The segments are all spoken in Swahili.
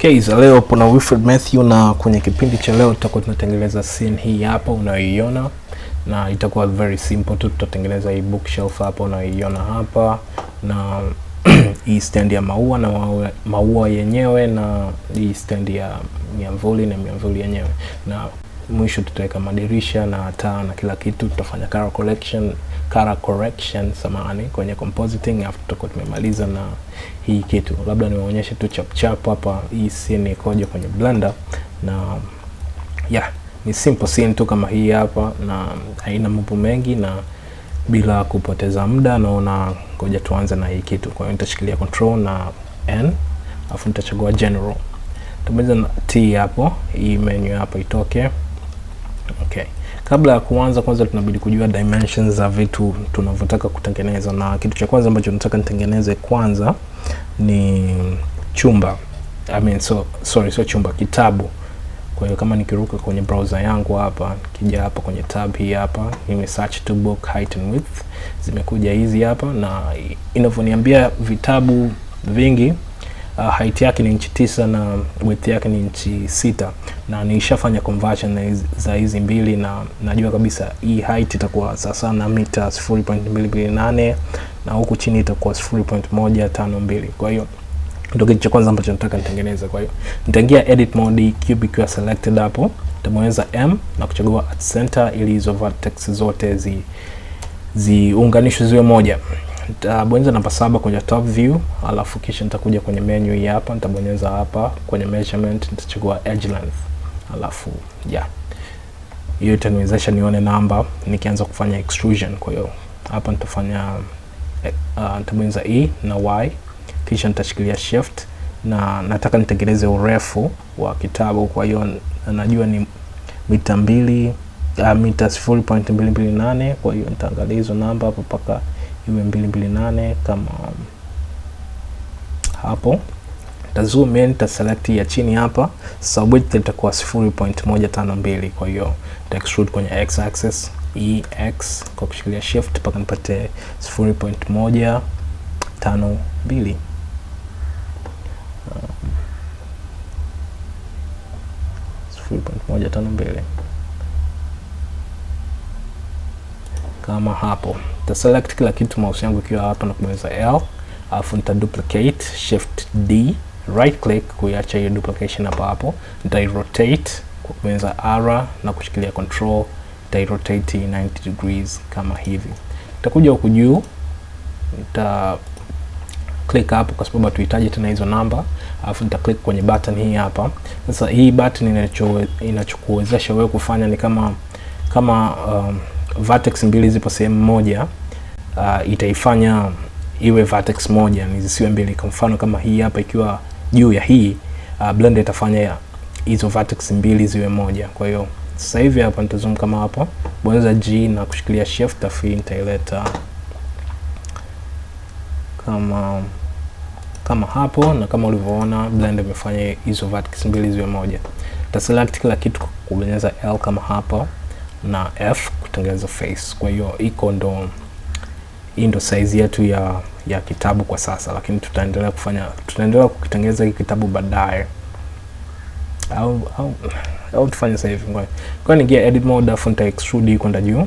Okay, so leo kuna Wilfred Matthew na kwenye kipindi cha leo tutakuwa tunatengeneza scene hii hapa unayoiona, na itakuwa very simple tu. Tutatengeneza hii bookshelf hapa unayoiona hapa, na hii stand ya maua na maua yenyewe, na hii stand ya miamvuli na miamvuli yenyewe, na mwisho tutaweka madirisha na taa na kila kitu. Tutafanya color correction samahani kwenye compositing, after tutakuwa tumemaliza na hii kitu. Labda niwaonyeshe tu chap hapa hii scene ikoje kwenye Blender, na ni simple scene tu kama hii hapa, na haina mambo mengi, na bila kupoteza muda naona ngoja tuanze na hii kitu. Kwa hiyo nitashikilia control na N, afu nitachagua general, tabonyeza na T hapo, hii menu hapa itoke. Okay, kabla ya kuanza, kwanza tunabidi kujua dimensions za vitu tunavyotaka kutengeneza, na kitu cha kwanza ambacho nataka nitengeneze kwanza ni chumba. Sio chumba, kitabu. Kwa hiyo kama nikiruka kwenye browser yangu hapa, kija hapa kwenye tab hii hapa, nime search to book height and width, zimekuja hizi hapa, na inavyoniambia vitabu vingi height yake ni inchi 9 na width yake ni inchi 6, na nilishafanya conversion za hizi mbili, na najua kabisa hii height itakuwa sasa na mita 0.228 na huku chini itakuwa 0.152. Kwa hiyo ndio kitu cha kwanza ambacho nataka nitengeneze. Kwa hiyo nitaingia edit mode, cube ikiwa selected hapo, nitabonyeza M na kuchagua at center ili hizo vertex zote ziunganishwe ziwe moja. Nitabonyeza namba 7 kwenye top view, alafu kisha nitakuja kwenye menu hii hapa, nitabonyeza hapa kwenye measurement, nitachagua edge length, alafu hiyo itaniwezesha nione namba nikianza kufanya extrusion. Kwa hiyo hapa nitafanya nitabonyeza E na Y, kisha nitashikilia shift, na nataka nitengeneze urefu wa kitabu. Kwa hiyo najua ni mita 0.228, kwa hiyo nitaangalia hizo namba hapo paka iwe 228 kama hapo. Nitazoom in, nitaselect ya chini hapa, so width itakuwa 0.152. kwa hiyo nita extrude kwenye x axis EX kwa kushikilia shift mpaka nipate 0.152. 0.152 kama hapo. Nita select kila kitu, mouse yangu ikiwa hapa, na kubonyeza L, alafu nita duplicate, shift D, right click kuiacha hiyo duplication hapa hapo. Nita rotate kwa kubonyeza R na kushikilia control, nita rotate 90 degrees kama hivi. Nitakuja huku juu, nita click hapo kwa sababu tuhitaji tena hizo namba, alafu nita click kwenye button hii hapa. Sasa hii button inachokuwezesha wewe kufanya ni kama vertex mbili zipo sehemu moja, itaifanya iwe vertex moja, ni zisiwe mbili. Kwa mfano kama hii hapa ikiwa juu ya hii, Blender itafanya hizo vertex mbili ziwe moja. Kwa hiyo sasa hivi hapa nitazoom kama hapo, bonyeza G na kushikilia shift, afu nitaileta kama hapo, na kama ulivyoona Blender imefanya hizo vertex mbili ziwe moja. Nita select kila kitu kubonyeza L kama hapo, na F kutengeneza face. Kwa hiyo hii ndo size yetu ya kitabu kwa sasa, lakini tutaendelea kukitengeneza hiki kitabu baadaye, au tufanye sasa hivi. Kwa niingia edit mode, afu nita extrude kwenda juu.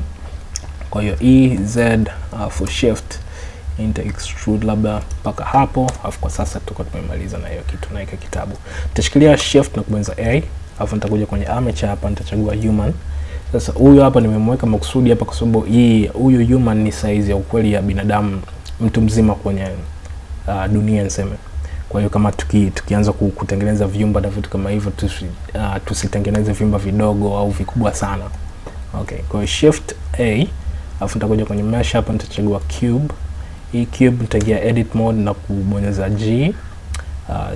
Kwa hiyo E Z afu shift nita extrude labda mpaka hapo, afu kwa sasa tuko tumemaliza na hiyo kitu na hiki kitabu. Nitashikilia shift na kubonyeza A, afu nitakuja kwenye armature hapa, nitachagua human. Sasa huyu hapa nimemweka makusudi hapa kwa sababu huyu human ni size ya ukweli ya binadamu, mtu mzima kwenye dunia niseme. Kwa hiyo kama tukianza kutengeneza vyumba na vitu kama hivyo, tusitengeneze vyumba vidogo au vikubwa sana. Okay, kwa hiyo shift A, afu nitakuja kwenye mesh hapa, nitachagua cube. Hii cube nitaingia edit mode na kubonyeza G,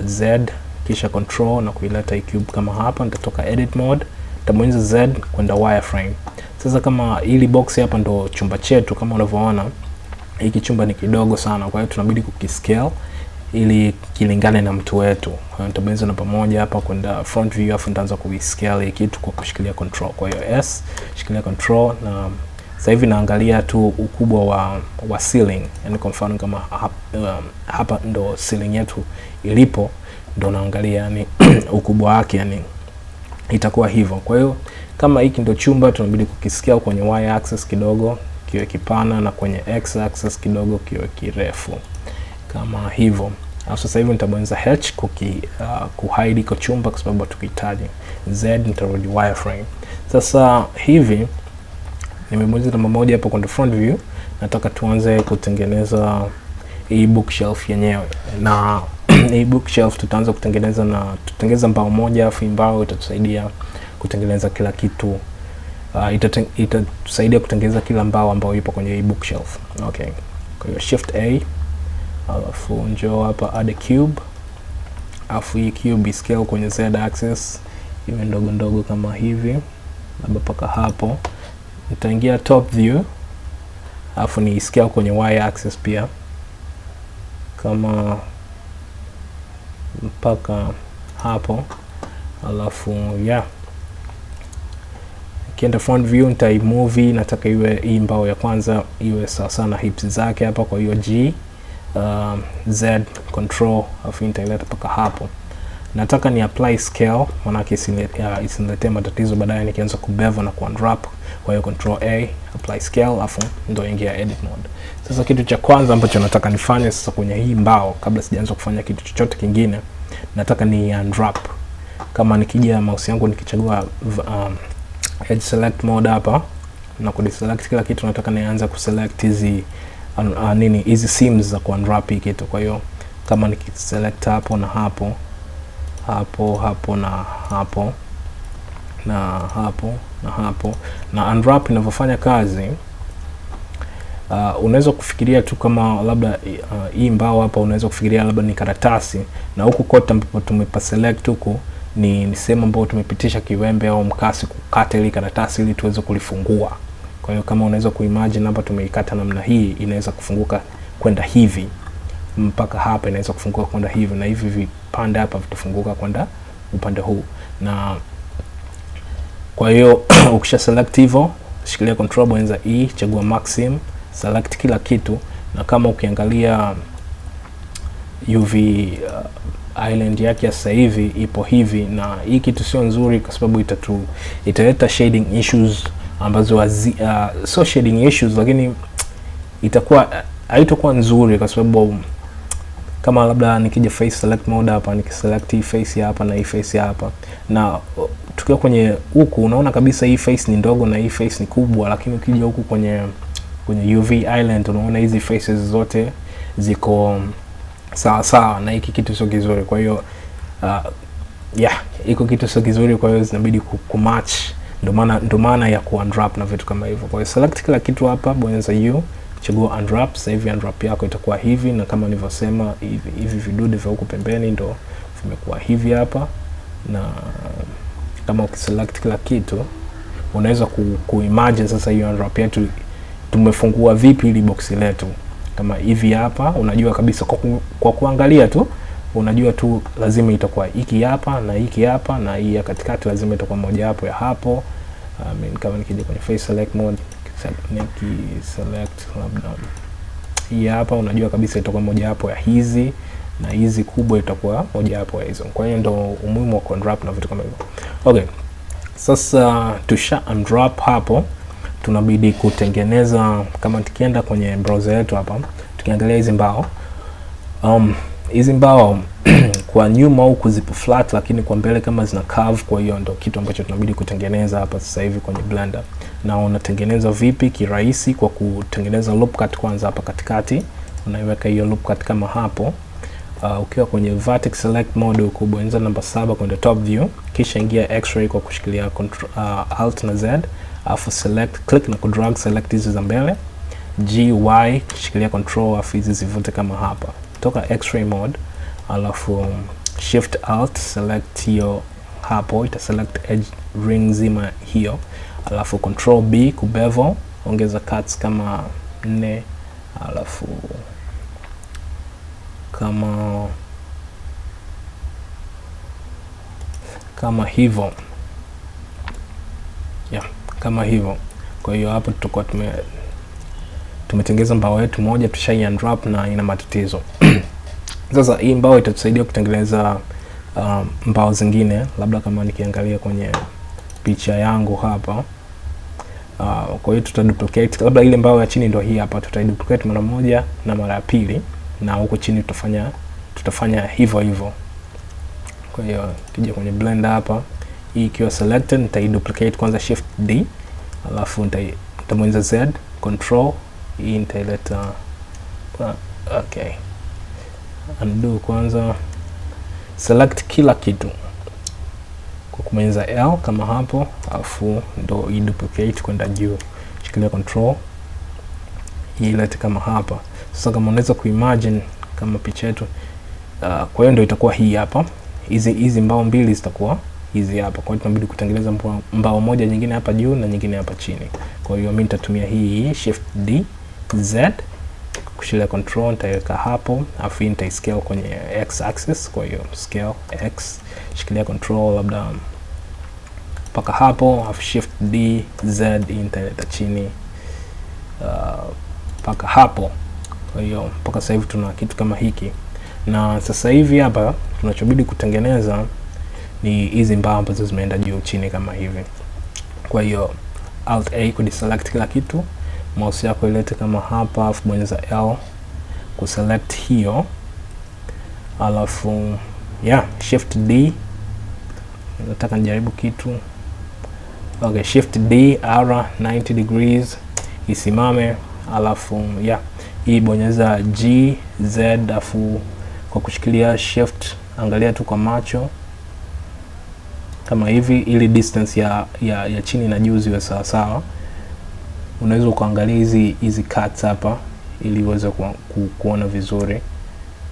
Z kisha control na kuileta hii cube kama hapa. Nitatoka edit mode, nitabonyeza Z kwenda wireframe. Sasa kama hili box hapa ndo chumba chetu, kama unavyoona hiki chumba ni kidogo sana, kwa hiyo tunabidi kukiscale ili kilingane na mtu wetu. Kwa hiyo nitabonyeza namba 1 hapa kwenda front view, afu nitaanza kuscale hiki kitu kwa kushikilia control. Kwa hiyo S shikilia control, na sasa hivi naangalia tu ukubwa wa ceiling. Yani kwa mfano kama hapa ndo ceiling yetu ilipo, ndo naangalia yani ukubwa wake yani itakuwa hivyo. Kwa hiyo kama hiki ndo chumba, tunabidi kukisikia kwenye y axis kidogo kiwe kipana na kwenye x axis kidogo kiwe kirefu kama hivyo. Sasa hivi nitabonyeza H kuhide iko chumba kwa sababu tukihitaji. Z nitarudi wireframe. Sasa hivi nimebonyeza namba moja hapo kwenye front view. Nataka tuanze kutengeneza hii bookshelf yenyewe. Na hii bookshelf tutaanza kutengeneza na tutengeza mbao moja, afu mbao itatusaidia kutengeneza kila kitu. Itatusaidia kutengeneza kila mbao ambayo ipo kwenye hii bookshelf. Okay. Kwa hiyo shift A, alafu njoo hapa add a cube. Alafu hii cube scale kwenye z axis iwe ndogo ndogo kama hivi. Labda paka hapo. Nitaingia top view. Alafu ni scale kwenye y axis pia. Kama mpaka hapo. Alafu kienda front view nitaimove, nataka iwe hii mbao ya kwanza iwe sawa sana hips zake hapa. Kwa hiyo G Z control, afu nitaileta paka hapo. Nataka ni apply scale, maana isiniletee matatizo baadaye nikianza kubevel na kuunwrap. Kwa hiyo control A, apply scale, afu ndo ingia edit mode. Sasa kitu cha kwanza ambacho nataka nifanye sasa kwenye hii mbao, kabla sijaanza kufanya kitu chochote kingine, nataka ni unwrap. Kama nikija mouse yangu nikichagua edge select mode hapa na kudeselect kila kitu, nataka nianze kuselect hizi hizi seams za kuunwrap hii kitu. Kwa hiyo kama nikiselect hapo na hapo, hapo na hapo na hapo na hapo, na unwrap inavyofanya kazi, unaweza kufikiria tu kama labda hii mbao hapa unaweza kufikiria labda ni karatasi, na huku kote ambapo tumepa select huku ni sehemu ambayo tumepitisha kiwembe au mkasi kukata ile karatasi ili tuweze kulifungua. Kwa hiyo kama unaweza kuimagine hapa tumeikata namna hii, inaweza kufunguka kwenda hivi mpaka hapa, inaweza kufunguka kwenda hivi, na hivi vipande hapa vitafunguka kwenda upande huu. Na kwa hiyo ukisha select hivyo, shikilia control, bonyeza E, chagua maximum, select kila kitu. Na kama ukiangalia UV island yake ya sasa hivi ipo hivi, na hii kitu sio nzuri kwa sababu italeta shading issues ambazo so shading issues, lakini haitakuwa nzuri kwa sababu kama labda nikija face select mode hapa, nikiselect hii face hapa na hii face hapa, na tukiwa kwenye huku unaona kabisa hii face ni ndogo na hii face ni kubwa, lakini ukija huku kwenye UV island unaona hizi faces zote ziko sawa sawa, na hiki kitu sio kizuri. Kwa hiyo iko kitu sio kizuri, kwa hiyo zinabidi kumatch, ndio maana ya kuunwrap na vitu kama hivyo. Kwa hiyo select kila kitu hapa, bonyeza U, chagua unwrap. Sasa hivi unwrap yako itakuwa hivi, na kama nilivyosema hivi vidude vya huko pembeni ndo vimekuwa hivi hapa. Na kama ukiselect kila kitu unaweza kuimagine sasa hiyo unwrap yetu tumefungua vipi ili box letu. Kama hivi hapa unajua kabisa kwa kuangalia tu unajua tu lazima itakuwa hiki hapa na hiki hapa, na hii ya katikati lazima itakuwa moja hapo ya hapo. Kama nikija kwenye face select mode, select labda hii hapa, unajua kabisa itakuwa moja hapo ya hizi, na hizi kubwa itakuwa moja hapo ya hizo. Kwa hiyo ndo umuhimu wa unwrap na vitu kama hivyo. Okay, sasa tusha unwrap hapo, tunabidi kutengeneza. Kama tukienda kwenye browser yetu hapa, tukiangalia hizi mbao, hizi mbao kwa nyuma huku zipo flat, lakini kwa mbele kama zina curve. Kwa hiyo ndo kitu ambacho tunabidi kutengeneza hapa sasa hivi kwenye Blender. Na unatengeneza vipi kirahisi? Kwa kutengeneza loop cut kwanza. Hapa katikati unaiweka hiyo loop cut kama hapo. Ukiwa kwenye vertex select mode huko, bonyeza namba 7 kwenye top view, kisha ingia x-ray kwa kushikilia alt na z, afu select click na kudrag select hizi za mbele, G Y shikilia control, afu hizi zivute kama hapa. Toka x-ray mode, alafu shift alt select hiyo hapo, ita select edge ring zima hiyo, alafu control B kubevel, ongeza cuts kama 4, alafu kama hivyo, kama hivyo. Kwa hiyo hapo tutakuwa tumetengeza mbao yetu moja, tushai unwrap na ina matatizo. Sasa hii mbao itatusaidia kutengeneza mbao zingine, labda kama nikiangalia kwenye picha yangu hapa. Kwa hiyo tutaduplicate, labda ile mbao ya chini ndio hii hapa, tutaduplicate mara moja na mara ya pili, na huko chini tutafanya hivyo hivyo. Kwa hiyo kija kwenye Blender hapa, hii ikiwa selected, nitaiduplicate kwanza shift D, alafu nitabonyeza Z control, hii nitaileta okay, undo kwanza, select kila kitu kwa kubonyeza L kama hapo, alafu ndo iduplicate kwenda juu, shikilia control, hii ilete kama hapa. Sasa kama unaweza kuimagine kama picha yetu, kwa hiyo ndio itakuwa hii hapa, hizi mbao mbili zitakuwa hizi hapa. Kwa hiyo tunabidi kutengeneza mbao moja nyingine hapa juu na nyingine hapa chini. Kwa hiyo mimi nitatumia hii shift D Z, kushikilia control nitaweka hapo, afu nitaiscale kwenye x axis. Kwa hiyo scale x, shikilia control labda mpaka hapo, afu shift D Z nitaleta chini mpaka hapo. Kwa hiyo mpaka sasa hivi tuna kitu kama hiki, na sasa hivi hapa tunachobidi kutengeneza ni hizi mbao ambazo zimeenda juu chini kama hivi. Kwa hiyo alt A kudeselect kila kitu, mouse yako ilete kama hapa, afu bonyeza L kuselect hiyo, alafu shift D, nataka nijaribu kitu. Okay, shift D R 90 degrees isimame, alafu hii bonyeza G Z, afu kwa kushikilia shift angalia tu kwa macho kama hivi, ili distance ya chini na juu ziwe sawa sawa. Unaweza kuangalia hizi cuts hapa ili uweze kuona vizuri.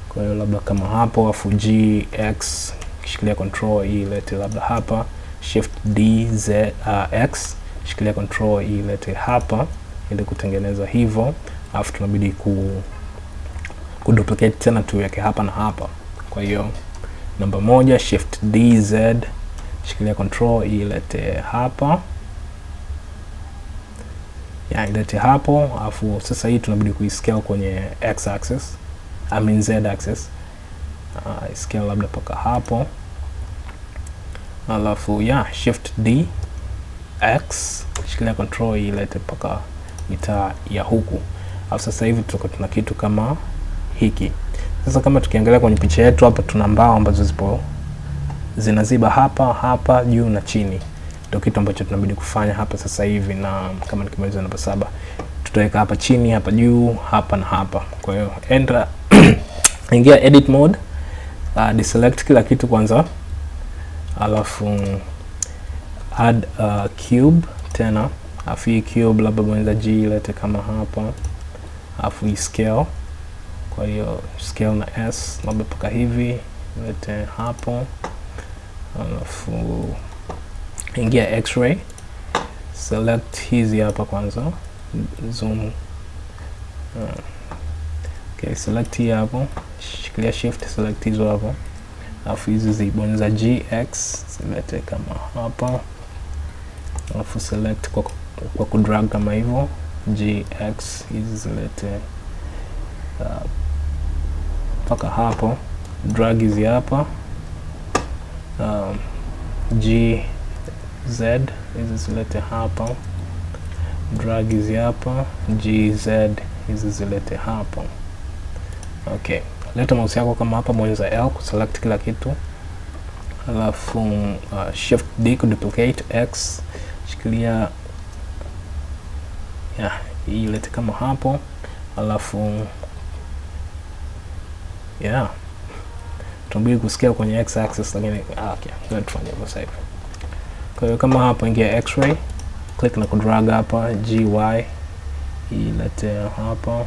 Kwa hiyo labda kama hapo, afu G X shikilia control, hii ilete labda hapa, shift D Z X shikilia control, hii ilete hapa ili kutengeneza hivyo, afu tunabidi kuduplicate tena tuweke hapa na hapa. Kwa hiyo namba moja, shift D Z shikilia control, hii ilete hapa, ilete hapo, afu sasa hii tunabidi kuiscale kwenye x axis, I mean z axis, scale labda paka hapo, alafu shift D X shikilia control, hii ilete paka mitaa ya huku. Alafu sasa hivi tuna kitu kama hiki. Sasa kama tukiangalia kwenye picha yetu hapa, tuna mbao ambazo zinaziba hapa juu na chini. Ndio kitu ambacho tunabidi kufanya hapa sasa hivi, na kama nikimaliza namba 7 tutaweka hapa chini, hapa juu, hapa na hapa. Kwa hiyo enter ingia edit mode, deselect kila kitu kwanza, alafu add cube tena, afu hii cube labda bonyeza G ilete kama hapa, afu scale. Kwa hiyo scale na S labda paka hivi ilete hapo, alafu ingia x-ray, select hizi hapa kwanza, zoom, okay, select hii hapo, shikilia shift, select hizo hapo, alafu hizi zibonyeza GX zilete kama hapa, alafu select kwa kudrag kama hivyo, GX hizi zilete mpaka hapo, drag hizi hapa, GZ hizi zilete hapa, drag hizi hapa, GZ hizi zilete hapa. Okay, leta mouse yako kama hapa, bonyeza L kuselect kila kitu, alafu shift D kuduplicate X, shikilia hii ilete kama hapo, alafu tunabidi kusikia kwenye x axis, lakini okay, let's tufanye hivyo sasa hivi. Kwa hiyo kama hapo, ingia x-ray, click na kudrag hapa GY, ilete hapa,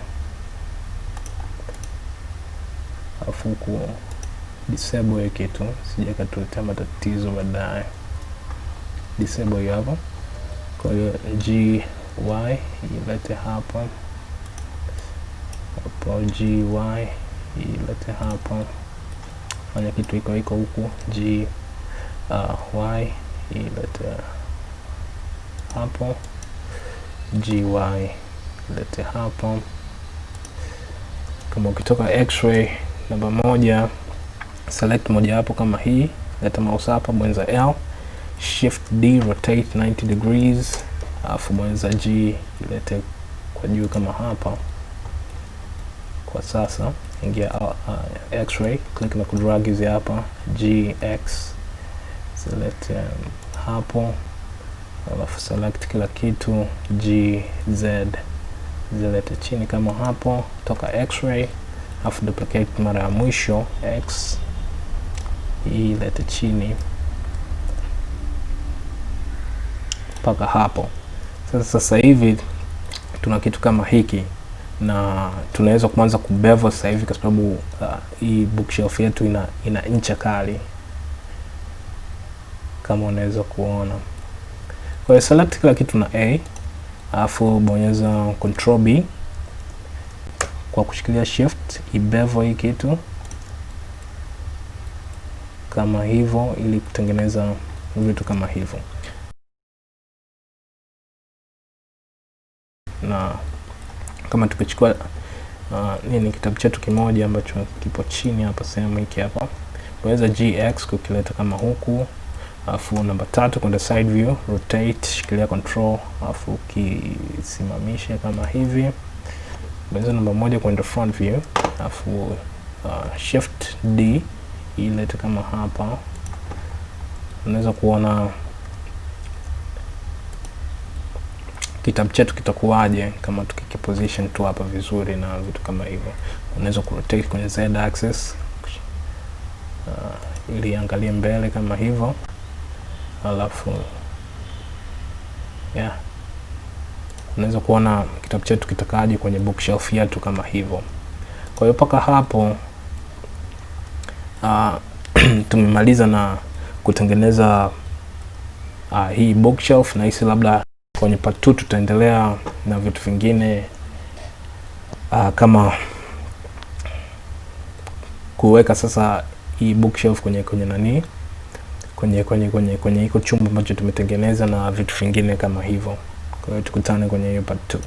afu ku disable kitu sije katuletea matatizo baadaye, disable hiyo hapo. Kwa hiyo GY ilete hapa, GY ilete hapa, fanya kitu iko huku, G Y ilete hapo, GY ilete hapo. Kama ukitoka x-ray namba 1 select moja hapo kama hii, leta mouse hapa, bonyeza L, shift D, rotate 90 degrees, alafu bonyeza G, ilete kwa juu kama hapa. Kwa sasa ingia x-ray, click na kudrag hizi hapa, G, X, select hapo, alafu select kila kitu, G, Z, zilete chini kama hapo, toka x-ray, alafu duplicate mara ya mwisho, X, hii lete chini mpaka hapo. Sasa hivi tuna kitu kama hiki, na tunaweza kuanza kubevel sasa hivi kwa sababu hii bookshelf yetu ina ncha kali kama unaweza kuona. Kwa hiyo select kila kitu na A, alafu bonyeza Control B kwa kushikilia shift, ibevel hii kitu kama hivyo ili kutengeneza vitu kama hivyo. Na kama tukichukua nini kitabu chetu kimoja ambacho kipo chini hapa, sehemu hiki hapa, bonyeza GX kukileta kama huku, alafu namba 3 kwenda side view, rotate, shikilia control, alafu kisimamishe kama hivi. Bonyeza namba 1 kwenda front view, alafu shift D ilete kama hapa. Unaweza kuona kitabu chetu kitakuwaje kama tukikiposition tu hapa vizuri na vitu kama hivyo. Unaweza kurotate kwenye Z axis ili angalie mbele kama hivyo, alafu unaweza kuona kitabu chetu kitakaje kwenye bookshelf yetu kama hivyo. Kwa hiyo paka hapo tumemaliza na kutengeneza hii bookshelf, na hisi labda kwenye part 2 tutaendelea na vitu vingine kama kuweka sasa hii bookshelf kwenye nani, kwenye iko chumba ambacho tumetengeneza na vitu vingine kama hivyo. Kwa hiyo tukutane kwenye hiyo part 2.